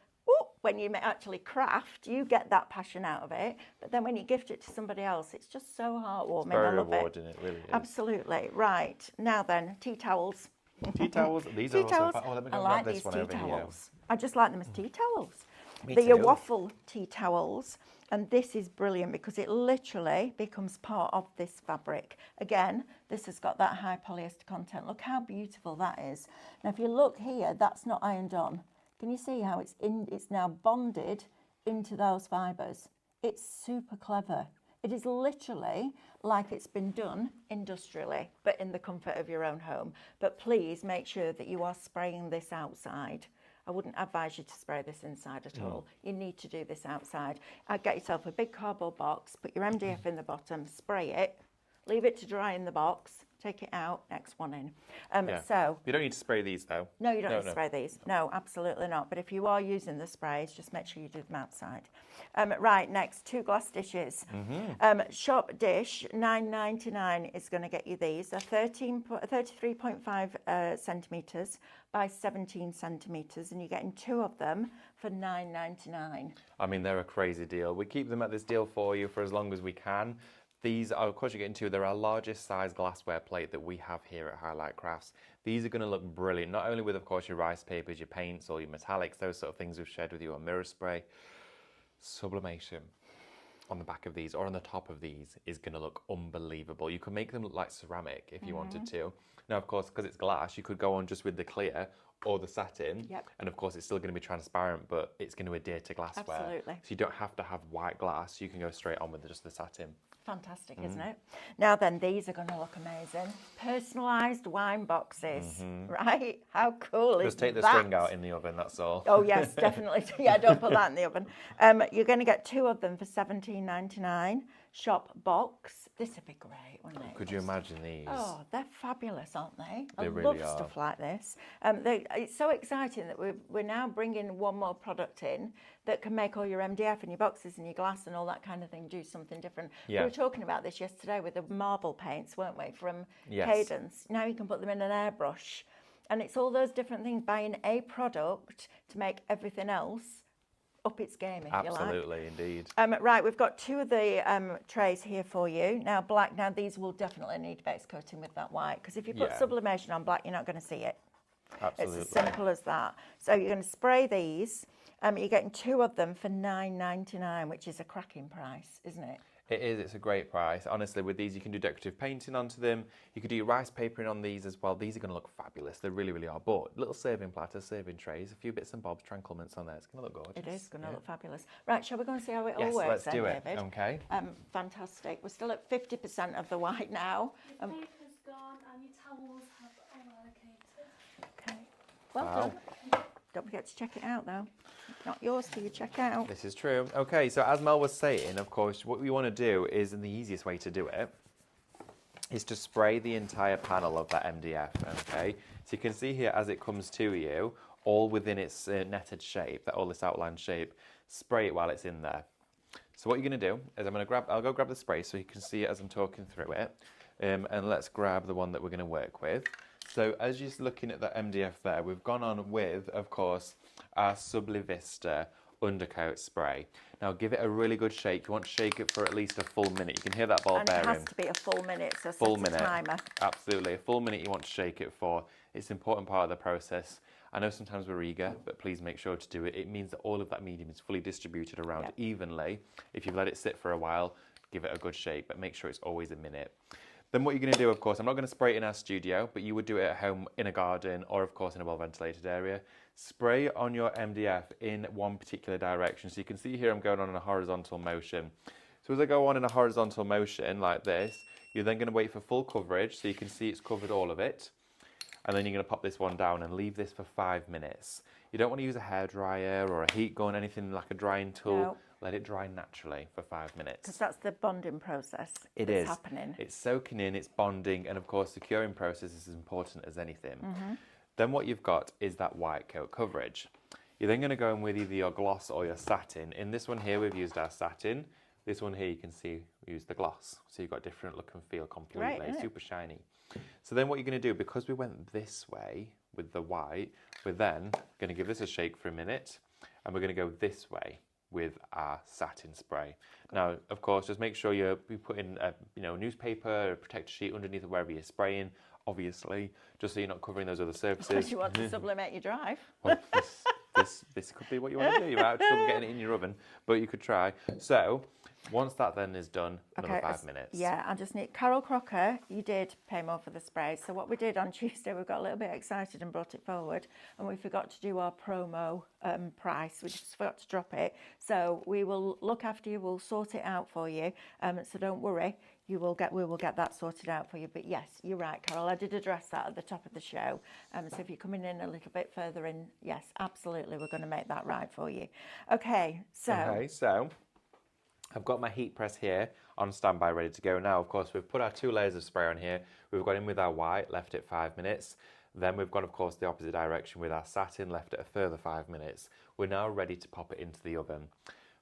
when you actually craft, you get that passion out of it. But then when you gift it to somebody else, it's just so heartwarming. It's very I love rewarding, it really is. Absolutely. Right. Now then, tea towels. Tea towels, these tea are towels. also let me go I and like grab these this one tea over towels. I just like them as tea towels. Me They're your too. waffle tea towels. And this is brilliant because it literally becomes part of this fabric. Again, this has got that high polyester content. Look how beautiful that is. Now, if you look here, that's not ironed on. Can you see how it's now bonded into those fibres? It's super clever. It is literally like it's been done industrially, but in the comfort of your own home. But please make sure that you are spraying this outside. I wouldn't advise you to spray this inside at all. You need to do this outside. I'd get yourself a big cardboard box, put your MDF in the bottom, spray it, leave it to dry in the box, take it out, next one in. So you don't need to spray these though. No, you don't need to spray these. No, absolutely not. But if you are using the sprays, just make sure you do them outside. Right, next, 2 glass dishes. Shop dish, $9.99 is going to get you these. They're 33.5 centimetres by 17 centimetres, and you're getting 2 of them for $9.99. I mean, they're a crazy deal. We keep them at this deal for you for as long as we can. These are, of course, you're getting 2. They're our largest size glassware plate that we have here at Highlight Crafts. These are going to look brilliant, not only with, of course, your rice papers, your paints, or your metallics, those sort of things we've shared with you on mirror spray. Sublimation on the back of these or on the top of these is going to look unbelievable. You can make them look like ceramic if you wanted to. Now, of course, because it's glass, you could go on just with the clear or the satin. And of course, it's still going to be transparent, but it's going to adhere to glassware. Absolutely. So you don't have to have white glass. You can go straight on with just the satin. Fantastic, isn't it? Now then, these are going to look amazing. Personalised wine boxes, right? How cool is that? Just take the string out in the oven, that's all. Oh, yes, definitely. Yeah, don't put that in the oven. You're going to get 2 of them for $17.99. Shop box. This would be great, wouldn't it? Could you imagine these? Oh, they're fabulous, aren't they? They I really love are. stuff like this. It's so exciting that we're now bringing one more product in that can make all your MDF and your boxes and your glass and all that kind of thing do something different. Yeah. We were talking about this yesterday with the marble paints, weren't we, from Yes. Cadence. Now you can put them in an airbrush. And it's all those different things, buying a product to make everything else up its game, if you like. Absolutely, indeed. Right, we've got 2 of the trays here for you. Now, black, now these will definitely need base coating with that white, because if you put sublimation on black, you're not going to see it. Absolutely. It's as simple as that. So you're going to spray these. You're getting 2 of them for $9.99, which is a cracking price, isn't it? It is, it's a great price. Honestly, with these, you can do decorative painting onto them. You could do rice papering on these as well. These are going to look fabulous. They really, really are. But little serving platters, serving trays, a few bits and bobs, tranquilments on there. It's going to look gorgeous. It is going to look fabulous. Right, shall we go and see how it all Yes, works let's then, do it. David? Okay. Fantastic. We're still at 50% of the white now. Your paper's gone and your towels have allocated. Okay. Well Wow. done. Don't forget to check it out, though. Not yours till you check out. This is true. Okay, so as Mel was saying, of course, what we want to do is, and the easiest way to do it, is to spray the entire panel of that MDF, okay? So you can see here as it comes to you, all within its netted shape, all this outline shape, spray it while it's in there. So what you're going to do is I'll go grab the spray so you can see it as I'm talking through it, and let's grab the one that we're going to work with. So as you're looking at the MDF there, we've gone on with, of course, our Sublimation undercoat spray. Now give it a really good shake. You want to shake it for at least a full minute. You can hear that ball And bearing. it has to be a full minute, so Full set a minute. timer. Absolutely. A full minute you want to shake it for. It's an important part of the process. I know sometimes we're eager, but please make sure to do it. It means that all of that medium is fully distributed around evenly. If you've let it sit for a while, give it a good shake, but make sure it's always a minute. Then what you're going to do, of course, I'm not going to spray it in our studio, but you would do it at home in a garden or, of course, in a well-ventilated area. Spray on your MDF in one particular direction. So you can see here I'm going on in a horizontal motion. So as I go on in a horizontal motion like this, you're then going to wait for full coverage so you can see it's covered all of it. And then you're going to pop this one down and leave this for 5 minutes. You don't want to use a hairdryer or a heat gun, anything like a drying tool. No. Let it dry naturally for 5 minutes. Because that's the bonding process It that's is happening. It's soaking in, it's bonding, and of course the curing process is as important as anything. Then what you've got is that white coat coverage. You're then going to go in with either your gloss or your satin. In this one here we've used our satin. This one here you can see we used the gloss. So you've got different look and feel completely, Great, super shiny. So then what you're going to do, because we went this way with the white, we're then going to give this a shake for a minute, and we're going to go this way with our satin spray. Now, of course, just make sure you put in a newspaper, a protector sheet underneath of wherever you're spraying, obviously, just so you're not covering those other surfaces. Unless you want to sublimate your drive. Well, this could be what you want to do. You might have trouble getting it in your oven, but you could try. So, once that then is done, another 5 minutes. Yeah, I just need... Carol Crocker, you did pay more for the spray. So what we did on Tuesday, we got a little bit excited and brought it forward, and we forgot to do our promo price. We just forgot to drop it. So we will look after you. We'll sort it out for you. So don't worry. We will get that sorted out for you. But yes, you're right, Carol. I did address that at the top of the show. So if you're coming in a little bit further in, yes, absolutely, we're going to make that right for you. Okay, so I've got my heat press here on standby, ready to go. Now, of course, we've put our 2 layers of spray on here. We've got in with our white, left it 5 minutes. Then we've gone, of course, the opposite direction with our satin, left it a further 5 minutes. We're now ready to pop it into the oven.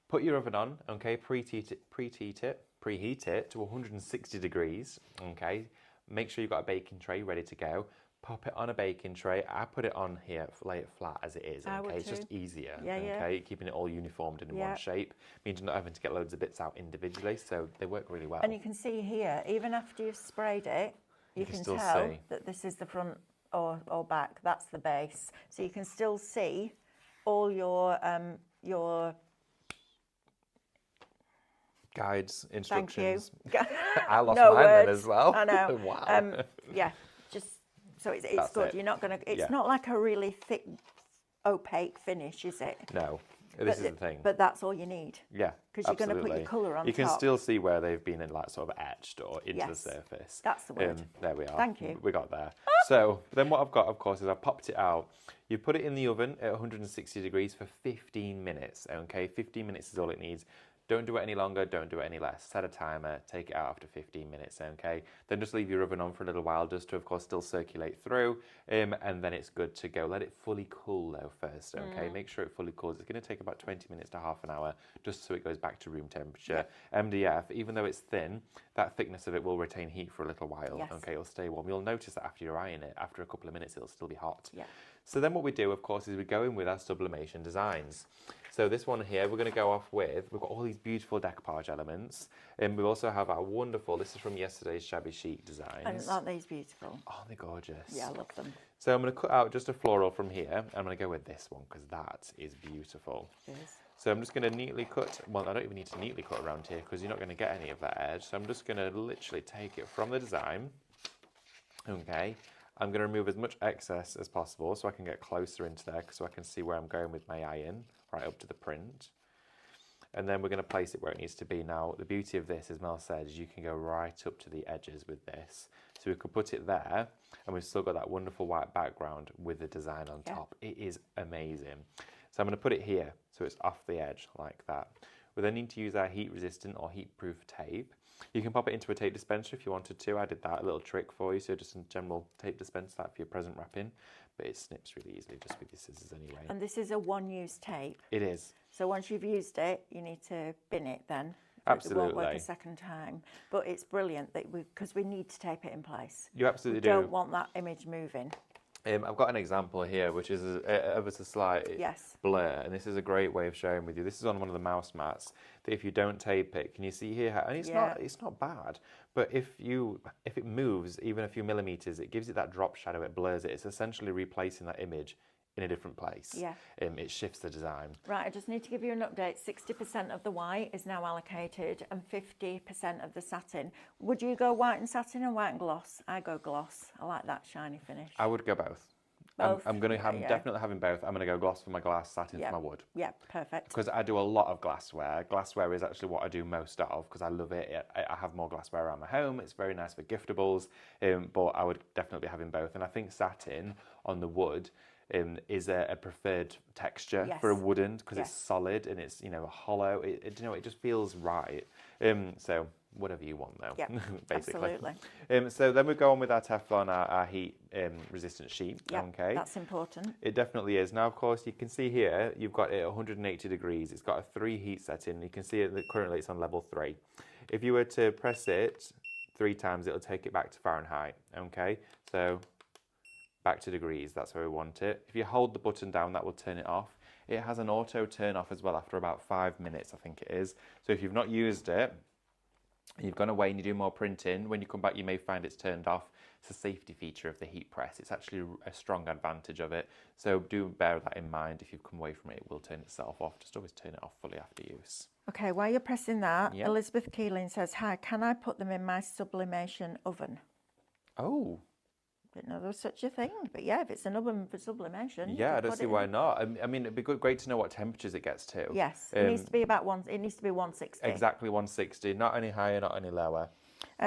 Put your oven on, okay, preheat it to 160 degrees, okay. Make sure you've got a baking tray ready to go. Pop it on a baking tray. I put it on here, lay it flat as it is, okay? It's just easier, okay? Keeping it all uniformed in one shape means you're not having to get loads of bits out individually, so they work really well. And you can see here, even after you've sprayed it, you can still tell see that this is the front or back. That's the base. So you can still see all your guides, instructions. Thank you. I lost No mine then words. as well. I know. Wow. Yeah, just so it's That's good. it. You're not gonna. It's Yeah. not like a really thick, opaque finish, is it? No, this is the thing. But that's all you need. Yeah, because you're going to put your colour on You top. can still see where they've been like sort of etched or into the Yes. surface. That's the word. There we are. Thank you. We got there. So then what I've got, of course, is I've popped it out. You put it in the oven at 160 degrees for 15 minutes. Okay, 15 minutes is all it needs. Don't do it any longer, don't do it any less. Set a timer, take it out after 15 minutes, okay? Then just leave your oven on for a little while just to, of course, still circulate through, and then it's good to go. Let it fully cool, though, first, okay? Make sure it fully cools. It's going to take about 20 minutes to half an hour just so it goes back to room temperature. MDF, even though it's thin, that thickness of it will retain heat for a little while, Yes. okay? It'll stay warm. You'll notice that after you're eyeing it, after a couple of minutes, it'll still be hot. Yeah. So then what we do, of course, is we go in with our sublimation designs. So this one here, we're going to go off with, we've got all these beautiful decoupage elements. And we also have our wonderful, this is from yesterday's shabby chic designs. Aren't these beautiful? Oh, they're gorgeous. Yeah, I love them. So I'm going to cut out just a floral from here. I'm going to go with this one because that is beautiful. It is. So I'm just going to neatly cut, well, I don't even need to neatly cut around here because you're not going to get any of that edge. So I'm just going to literally take it from the design. Okay. I'm going to remove as much excess as possible so I can get closer into there so I can see where I'm going with my eye in, right up to the print. And then we're going to place it where it needs to be. Now, the beauty of this, as Mel said, is you can go right up to the edges with this. So we could put it there, and we've still got that wonderful white background with the design on top. It is amazing. So I'm going to put it here, so it's off the edge like that. We then need to use our heat-resistant or heat-proof tape. You can pop it into a tape dispenser if you wanted to. I did that, a little trick for you. So just a general tape dispenser, that for your present wrapping. But it snips really easily just with your scissors anyway. And this is a one-use tape. It is. So once you've used it, you need to bin it then. Absolutely. It won't work a second time. But it's brilliant that because we need to tape it in place. You absolutely do. We don't want that image moving. I've got an example here, which is ever so slight blur, and this is a great way of showing with you. This is on one of the mouse mats. That if you don't tape it, can you see here? How, and it's not bad, but if it moves even a few millimeters, it gives it that drop shadow. It blurs it. It's essentially replacing that image in a different place. Yeah. It shifts the design. Right, I just need to give you an update. 60% of the white is now allocated and 50% of the satin. Would you go white and satin and white and gloss? I go gloss. I like that shiny finish. I would go both. Both? I'm going to have definitely having both. I'm going to go gloss for my glass, satin for my wood. Yeah, perfect. Because I do a lot of glassware. Glassware is actually what I do most of because I love it. I have more glassware around my home. It's very nice for giftables, but I would definitely be having both. And I think satin on the wood is a preferred texture for a wooden because it's solid and it's hollow. It just feels right. So whatever you want though, basically. Absolutely. So then we go on with our Teflon, our heat resistant sheet. Yeah, okay, that's important. It definitely is. Now, of course, you can see here you've got it at 180 degrees. It's got a 3 heat setting. You can see it that currently it's on level 3. If you were to press it 3 times, it'll take it back to Fahrenheit. Okay, so back to degrees, that's where we want it. If you hold the button down, that will turn it off. It has an auto turn off as well after about 5 minutes, I think it is. So if you've not used it, and you've gone away and you do more printing, when you come back you may find it's turned off. It's a safety feature of the heat press. It's actually a strong advantage of it. So do bear that in mind. If you've come away from it, it will turn itself off. Just always turn it off fully after use. Okay, while you're pressing that, Elizabeth Keeling says, hi, can I put them in my sublimation oven? Oh. Didn't know there was such a thing, but yeah, if it's an oven for sublimation, I don't see why not. I mean, it'd be great to know what temperatures it gets to. Yes, it needs to be about It needs to be 160. Exactly 160. Not any higher, not any lower.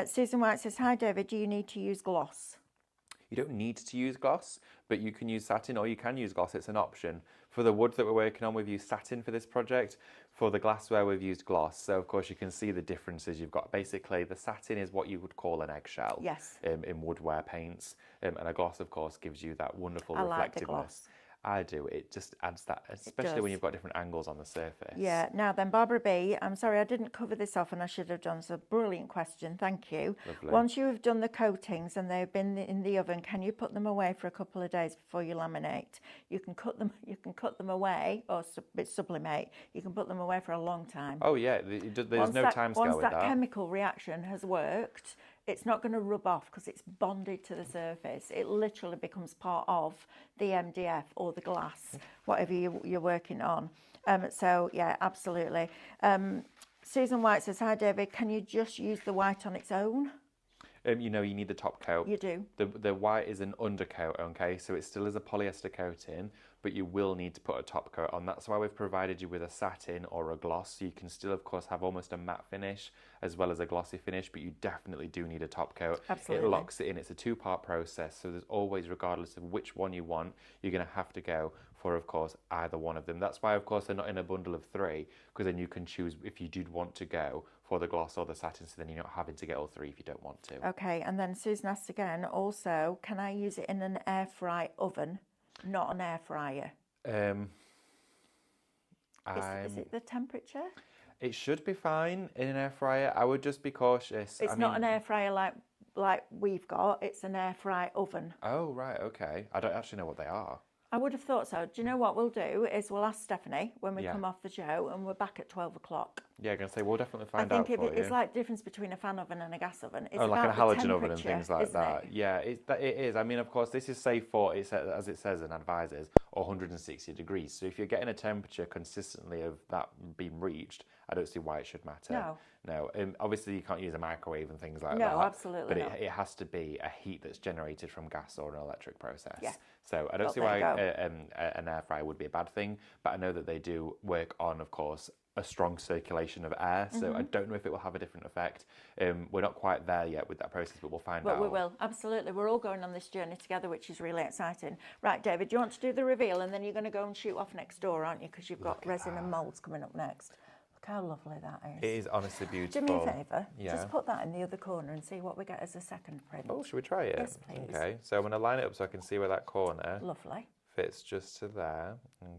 Susan White says, hi David, do you need to use gloss? You don't need to use gloss, but you can use satin or you can use gloss. It's an option. For the wood that we're working on, we've used satin for this project. For the glassware, we've used gloss. So, of course, you can see the differences you've got. Basically, the satin is what you would call an eggshell in woodware paints. And a gloss, of course, gives you that wonderful reflectiveness. Like the gloss. I do. It just adds that, especially when you've got different angles on the surface. Yeah. Now then, Barbara B, I'm sorry I didn't cover this off and I should have done. So brilliant question. Thank you. Lovely. Once you have done the coatings and they've been in the oven, can you put them away for a couple of days before you laminate? You can cut them away or sublimate. You can put them away for a long time. Oh yeah. There's no time scale with that. Once that chemical reaction has worked, it's not going to rub off because it's bonded to the surface. It literally becomes part of the MDF or the glass, whatever you're working on. So, yeah, absolutely. Susan White says, hi, David, can you just use the white on its own? You need the top coat. You do. The white is an undercoat, okay? So it still is a polyester coating, but you will need to put a top coat on. That's why we've provided you with a satin or a gloss. So you can still, of course, have almost a matte finish as well as a glossy finish, but you definitely do need a top coat. Absolutely. It locks it in. It's a 2-part process. So there's always, regardless of which one you want, you're going to have to go for, of course, either one of them. That's why, of course, they're not in a bundle of 3, because then you can choose if you did want to go for the gloss or the satin, so then you're not having to get all 3 if you don't want to. Okay, and then Susan asks again, also, can I use it in an air fry oven, not an air fryer? Is it the temperature? It should be fine in an air fryer. I would just be cautious. It's not an air fryer like we've got. It's an air fry oven. Oh, right, okay. I don't actually know what they are. I would have thought so. Do you know what we'll do is we'll ask Stephanie when we Yeah. come off the show, and we're back at 12 o'clock. Yeah, I'm going to say we'll definitely I find out think for it's you. like the difference between a fan oven and a gas oven. It's Oh, like a about the halogen oven and things like isn't that. it? Yeah, it is. I mean, of course, this is safe for, as it says and advises, 160 degrees. So if you're getting a temperature consistently of that being reached, I don't see why it should matter. No. No. Obviously, you can't use a microwave and things like that. No, absolutely But not. it has to be a heat that's generated from gas or an electric process. Yeah. So I don't Well, see there why you an air fryer would be a bad thing. But I know that they do work on, of course, a strong circulation of air. So I don't know if it will have a different effect. We're not quite there yet with that process, but we'll find out. But we will, absolutely. We're all going on this journey together, which is really exciting. Right, David, do you want to do the reveal? And then you're going to go and shoot off next door, aren't you? Because you've got resin and moulds coming up next. Look how lovely that is. It is honestly beautiful. Do me a favour. Yeah. Just put that in the other corner and see what we get as a second print. Oh, should we try it? Yes, please. Okay, so I'm going to line it up so I can see where that corner Lovely. fits just to there.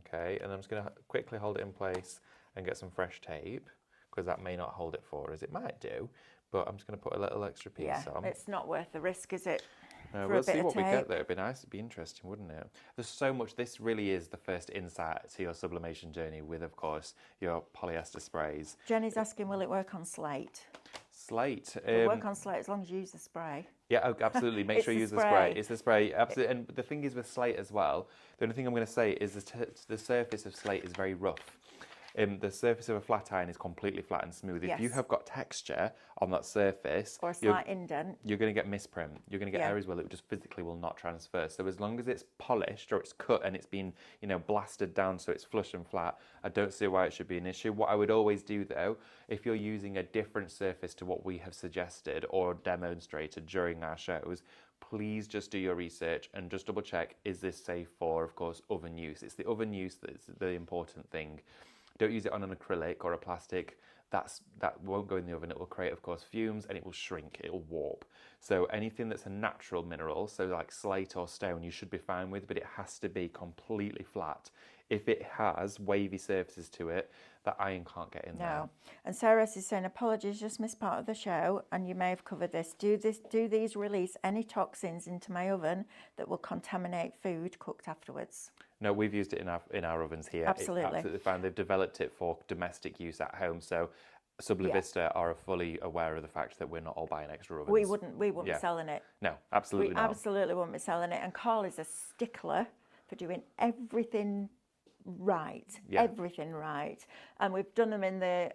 Okay, and I'm just going to quickly hold it in place and get some fresh tape, because that may not hold it for us. It might do, but I'm just going to put a little extra piece on. It's not worth the risk, is it? No, for we'll a bit see of what we get tape. there. It'd be nice. It'd be interesting, wouldn't it? There's so much. This really is the first insight to your sublimation journey with, of course, your polyester sprays. Jenny's asking, will it work on slate? Slate. It'll work on slate as long as you use the spray. Yeah, absolutely. Make It's sure you the use the spray. spray. It's the spray, absolutely. And the thing is with slate as well, the only thing I'm going to say is the surface of slate is very rough. The surface of a flat iron is completely flat and smooth. If you Yes. have got texture on that surface, Or a slight indent. you're going to get misprint. You're going to get Yeah. areas where it just physically will not transfer. So as long as it's polished or it's cut and it's been, blasted down so it's flush and flat, I don't see why it should be an issue. What I would always do though, if you're using a different surface to what we have suggested or demonstrated during our shows, please just do your research and just double check, is this safe for, of course, oven use? It's the oven use that's the important thing. Don't use it on an acrylic or a plastic. That won't go in the oven. It will create, of course, fumes and it will shrink. It will warp. So anything that's a natural mineral, so like slate or stone, you should be fine with, but it has to be completely flat. If it has wavy surfaces to it, that iron can't get in there. No. And Sarah is saying, apologies, just missed part of the show, and you may have covered this. Do these release any toxins into my oven that will contaminate food cooked afterwards? No, we've used it in our ovens here. Absolutely. It's absolutely fine. They've developed it for domestic use at home. So Sublimavista are fully aware of the fact that we're not all buying extra ovens. We wouldn't be selling it. No, absolutely We not. absolutely wouldn't be selling it. And Carl is a stickler for doing everything right, everything right. And we've done them in the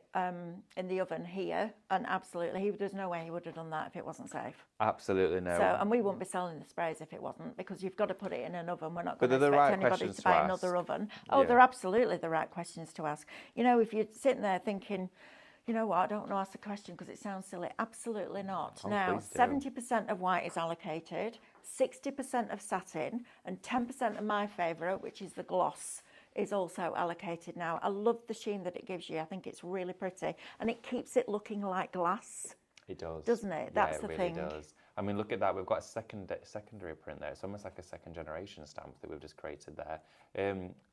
oven here, and absolutely, there's no way he would have done that if it wasn't safe. Absolutely no. So, and we wouldn't be selling the sprays if it wasn't, because you've got to put it in an oven. We're not But going to they're the expect right anybody questions to to buy ask. another oven. Oh, Yeah. they're absolutely the right questions to ask. If you're sitting there thinking, you know what, I don't want to ask the question because it sounds silly. Absolutely not. Oh, Now, please do. 70% of white is allocated, 60% of satin, and 10% of my favourite, which is the gloss, is also allocated now. I love the sheen that it gives you. I think it's really pretty, and it keeps it looking like glass. It does. Doesn't it? That's the it really thing. does. I mean, look at that. We've got a secondary print there. It's almost like a second generation stamp that we've just created there.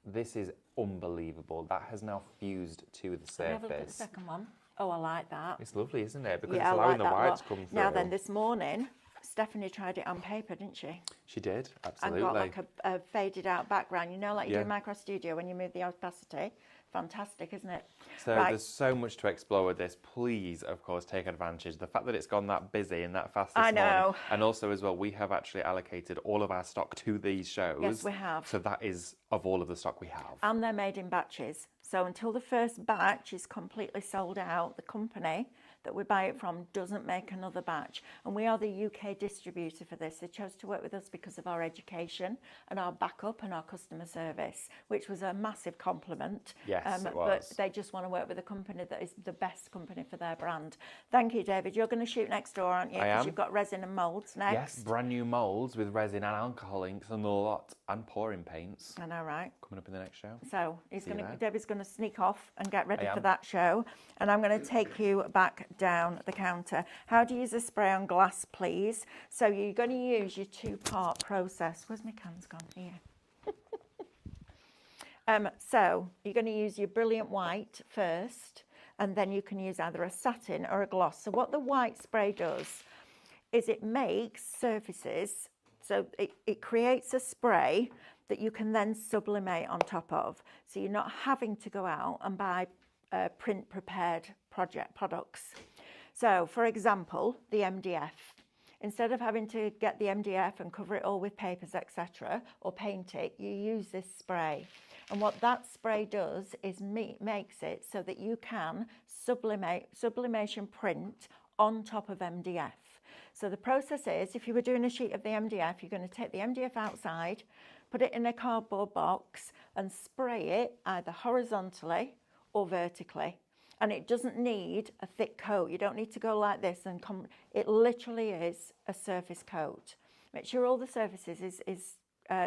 This is unbelievable. That has now fused to the Have a look at the surface. second one. Oh, I like that. It's lovely, isn't it? Because Yeah, it's I allowing like the that white lot. to come through. Now then, this morning, Stephanie tried it on paper, didn't she? She did, And absolutely. got like a faded out background. Like you do Yeah. in Micro Studio when you move the opacity. Fantastic, isn't it? So Right. there's so much to explore with this. Please, of course, take advantage. The fact that it's gone that busy and that fast this I know. morning. And also as well, we have actually allocated all of our stock to these shows. Yes, we have. So that is of all of the stock we have. And they're made in batches. So until the first batch is completely sold out, the company that we buy it from doesn't make another batch. And we are the UK distributor for this. They chose to work with us because of our education and our backup and our customer service, which was a massive compliment. Yes, it But was. they just want to work with a company that is the best company for their brand. Thank you, David. You're going to shoot next door, aren't you? I am. You've got resin and moulds next. Yes, brand new moulds with resin and alcohol inks and a lot, and pouring paints I know, right? coming up in the next show. So See you there. David's going to sneak off and get ready I for am. that show. And I'm going to take you back down the counter. How do you use a spray on glass, please? So you're going to use your two-part process. Where's my cans gone? Here. So you're going to use your brilliant white first, and then you can use either a satin or a gloss. So what the white spray does is it makes surfaces, so it creates a spray that you can then sublimate on top of. So you're not having to go out and buy print prepared products. So for example, the MDF. Instead of having to get the MDF and cover it all with papers, etc., or paint it, you use this spray. And what that spray does is makes it so that you can sublimation print on top of MDF. So the process is, if you were doing a sheet of the MDF, you're going to take the MDF outside, put it in a cardboard box and spray it either horizontally or vertically. And it doesn't need a thick coat. You don't need to go like this and it literally is a surface coat. Make sure all the surfaces is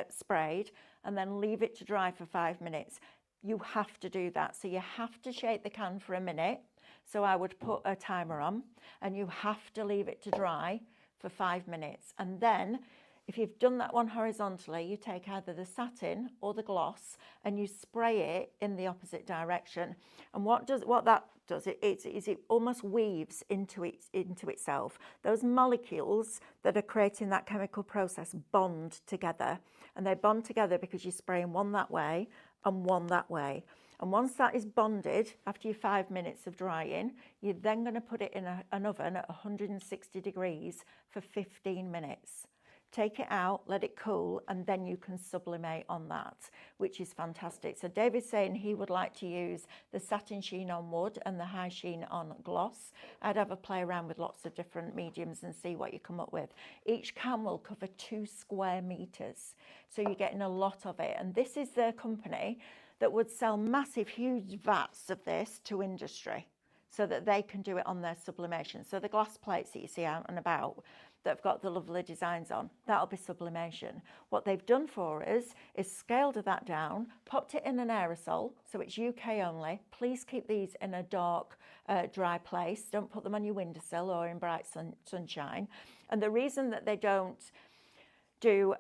sprayed and then leave it to dry for 5 minutes. You have to do that. So you have to shake the can for a minute. So I would put a timer on, and you have to leave it to dry for 5 minutes. And then if you've done that one horizontally, you take either the satin or the gloss and you spray it in the opposite direction. And what that does, it almost weaves into itself. Those molecules that are creating that chemical process bond together. And they bond together because you're spraying one that way and one that way. And once that is bonded, after your 5 minutes of drying, you're then going to put it in an oven at 160 degrees for 15 minutes. Take it out, let it cool, and then you can sublimate on that, which is fantastic. So David's saying he would like to use the satin sheen on wood and the high sheen on gloss. I'd have a play around with lots of different mediums and see what you come up with. Each can will cover 2 square meters, so you're getting a lot of it. And this is the company that would sell massive, huge vats of this to industry so that they can do it on their sublimation. So the glass plates that you see out and about that have got the lovely designs on, that'll be sublimation. What they've done for us is scaled that down, popped it in an aerosol, so it's UK only. Please keep these in a dark, dry place. Don't put them on your windowsill or in bright sunshine. And the reason that they don't do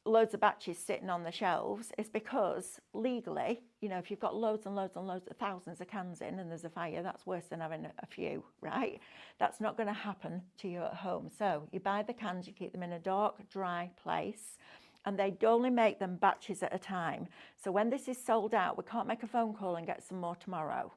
loads of batches sitting on the shelves is because legally, you know, if you've got loads and loads and loads, thousands of cans in and there's a fire, that's worse than having a few, right? That's not going to happen to you at home. So you buy the cans, you keep them in a dark, dry place, and they only make them batches at a time. So when this is sold out, we can't make a phone call and get some more tomorrow,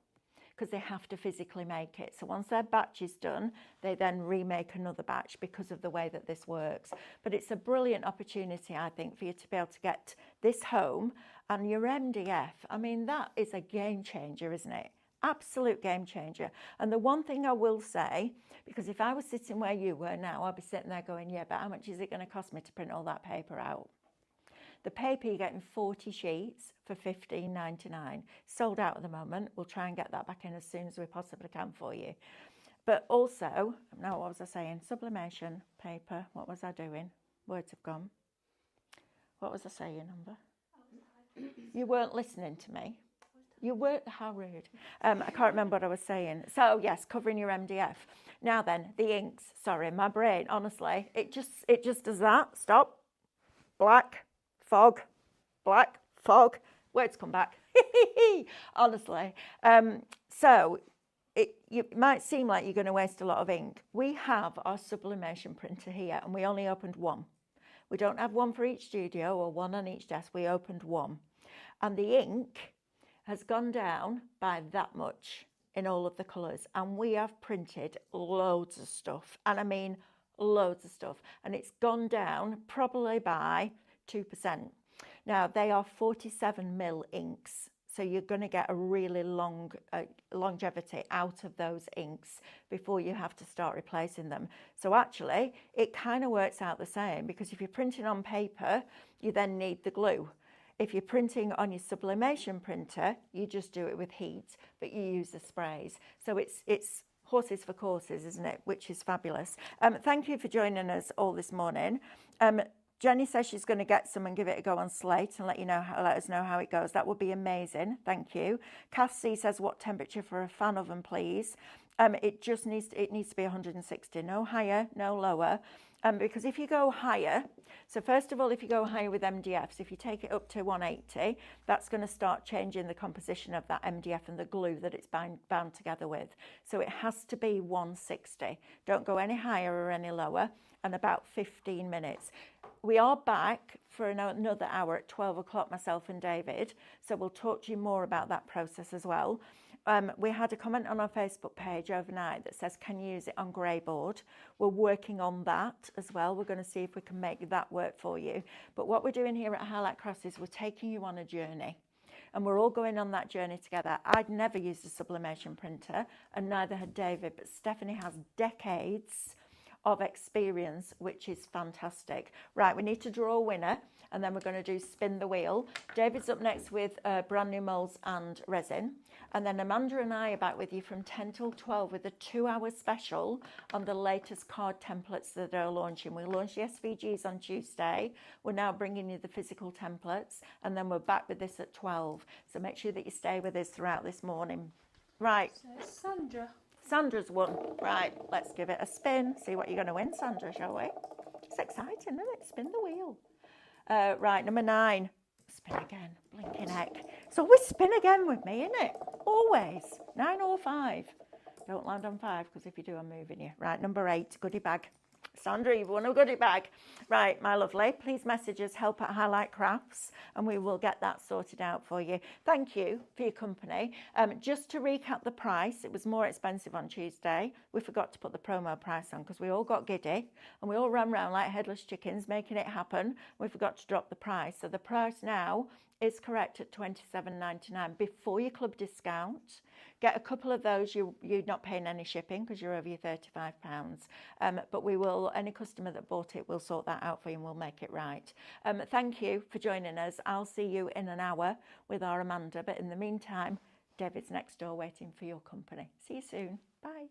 because they have to physically make it. So once their batch is done, they then remake another batch because of the way that this works. But it's a brilliant opportunity, I think, for you to be able to get this home. And your MDF, I mean, that is a game changer, isn't it? Absolute game changer. And the one thing I will say, because if I was sitting where you were now, I'd be sitting there going, yeah, but how much is it going to cost me to print all that paper out? The paper you're getting 40 sheets for $15.99. Sold out at the moment. We'll try and get that back in as soon as we possibly can for you. But also, now what was I saying? Sublimation, paper. What was I doing? Words have gone. What was I saying, Amber? You weren't listening to me. You weren't, how rude. I can't remember what I was saying. So yes, covering your MDF. Now then, the inks. Sorry, my brain, honestly, it just does that. Stop. Black. Fog, black, fog, words come back, honestly. So it might seem like you're going to waste a lot of ink. We have our sublimation printer here and we only opened one. We don't have one for each studio or one on each desk, we opened one. And the ink has gone down by that much in all of the colours. And we have printed loads of stuff, and I mean loads of stuff. And it's gone down probably by 2%. Now they are 47mm inks, so you're going to get a really long longevity out of those inks before you have to start replacing them. So actually it kind of works out the same, because if you're printing on paper, you then need the glue. If you're printing on your sublimation printer, you just do it with heat, but you use the sprays. So it's horses for courses, isn't it? Which is fabulous. Thank you for joining us all this morning. Jenny says she's going to get some and give it a go on Slate and let us know how it goes. That would be amazing. Thank you. Cassie says, what temperature for a fan oven, please? It needs to be 160. No higher, no lower. Because if you go higher, so first of all, if you go higher with MDFs, if you take it up to 180, that's going to start changing the composition of that MDF and the glue that it's bound together with. So it has to be 160. Don't go any higher or any lower, and about 15 minutes. We are back for another hour at 12 o'clock, myself and David. So we'll talk to you more about that process as well. We had a comment on our Facebook page overnight that says, can you use it on grey board? We're working on that as well. We're going to see if we can make that work for you. But what we're doing here at Highlight Cross is we're taking you on a journey. And we're all going on that journey together. I'd never used a sublimation printer, and neither had David, but Stephanie has decades of experience, which is fantastic. Right, we need to draw a winner, and then we're going to do spin the wheel. David's up next with brand new molds and resin, and then Amanda and I are back with you from 10 till 12 with a 2-hour special on the latest card templates that are launching. We launched the SVGs on Tuesday. We're now bringing you the physical templates, and then we're back with this at 12. So make sure that you stay with us throughout this morning. Right. So Sandra. Sandra's won. Right, let's give it a spin. See what you're going to win, Sandra, shall we? It's exciting, isn't it? Spin the wheel. Right, number 9. Spin again. Blinking heck. It's always spin again with me, isn't it? Always. 9 or 5. Don't land on 5, because if you do, I'm moving you. Right, number 8, goodie bag. Sandra, you've won a goodie bag. Right, my lovely, please message us, help at Highlight Crafts, and we will get that sorted out for you. Thank you for your company. Just to recap the price, it was more expensive on Tuesday. We forgot to put the promo price on because we all got giddy and we all ran around like headless chickens making it happen. We forgot to drop the price. So the price now is correct at $27.99 before your club discount. Get a couple of those, you're not paying any shipping because you're over your £35. But we will, any customer that bought it, we'll sort that out for you and we'll make it right. Thank you for joining us. I'll see you in an hour with our Amanda. But in the meantime, David's next door waiting for your company. See you soon. Bye.